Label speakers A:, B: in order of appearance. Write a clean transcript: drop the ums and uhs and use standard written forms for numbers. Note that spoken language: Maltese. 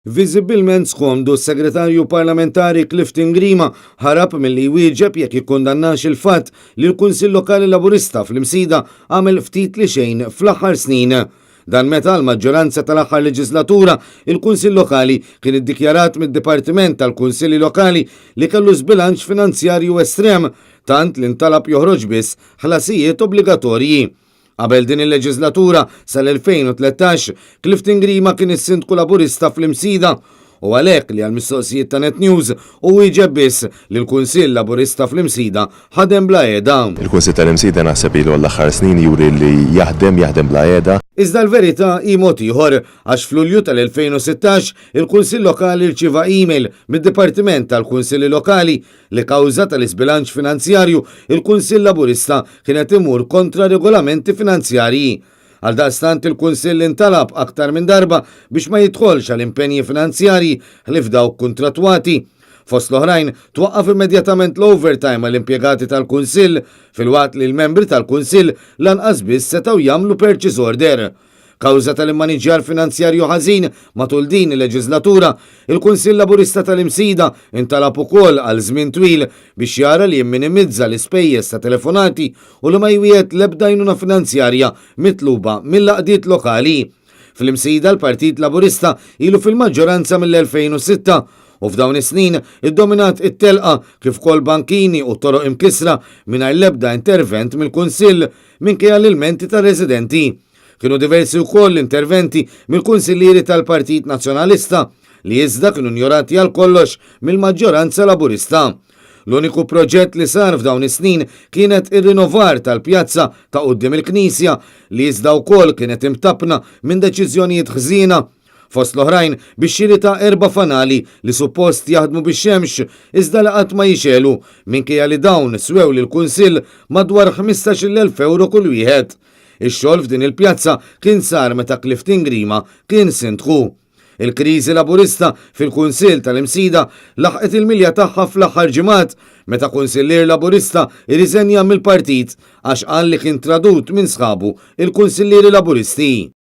A: Viżibilment skomdu s-segretarju parlamentari Clifton Grima ħarab milli jwieġeb jekk jikkundannax il-fatt li l-Kunsill Lokali Laburista fl-Imsida għamel ftit li xejn fl-aħħar snin. Dan meta l-maġġoranza tal-aħħar leġislatura il-Kunsill Lokali kien iddikjarat mid-Dipartiment tal-Kunsilli Lokali li kellu żbilanċ finanzjarju estrem tant li ntalab joħroġ biss ħlasijiet obbligatorji. Qabel din il-leġislatura sal-2013, Clifton Grima kien is-Sindku Laburista fl-Imsida u għalhekk li għall-mistoqsijiet ta' Net News u wieġeb biss li l-Kunsill Laburista fl-Imsida ħadem bla qiegħda.
B: Il-Kunsill tal-Imsida naħseb ilu l-aħħar snin juri li jaħdem bla qiegħda.
A: Iżda l-verità hi mod ieħor għax f'Lulju tal-2016 il-Kunsill Lokali rċieva email mid-Dipartiment tal-Kunsilli Lokali li kawża tal-isbilanċ finanzjarju il-Kunsill Laburista kienet imur kontra regolamenti finanzjarji. Għaldaqstant il-Kunsill intalab aktar minn darba biex ma jidħolx għal impenji finanzjarji ħlif dawk kontrattwati. Fost l-oħrajn twaqqaf immedjatament l-overtime għall-impjegati tal-Kunsill fil-waqt li l-membri tal-Kunsill lanqas biss setgħu jagħmlu purchase order. Kawża tal-immaniġġjar finanzjarju ħażin matul din il-leġislatura, il-Kunsill Laburista tal-Imsida intalab ukoll għal żmien twil biex jara li jimminimizza l-ispejjeż ta' telefonati u li ma jwiegħed l-ebda għajnuna finanzjarja mitluba mill-laqdiet lokali. Fl-Imsida l-Partit Laburista ilu fil-maġġoranza mill-2006 u f'dawn is-snin iddominat it-telqa kif ukoll bankini u toroq imkisra mingħajr l-ebda intervent mill-Kunsill minkejja l-ilmenti tar-residenti. Kienu diversi wkoll interventi mill-Kunsillieri tal-Partit Nazzjonalista li iżda kienu njorati għal kollox mill-maġġoranza Laburista. L-uniku proġett li sar f'dawn is-snin kienet ir-rinnovar tal-pjazza ta' quddiem il-Knisja li iżda wkoll kienet imtabna minn deċiżjonijiet ħżiena fost l-oħrajn biex xiri ta' 4 fanali li suppost jaħdmu bix-xemx iżda li qatt ma jixelu minkejja li dawn swew lill-Kunsill madwar 15,000 euro kull wieħed. Ix-xogħol f'din il-pjazza kien sar meta Clifton Grima kien sindku. Il-kriżi Laburista fil-Kunsill tal-Imsida laħqet il-milja tagħha fl-aħħar ġimgħat meta Kunsillier Laburista irriżenja mill-partit għax qal li kien tradut minn sħabu il-Kunsillieri Laburisti.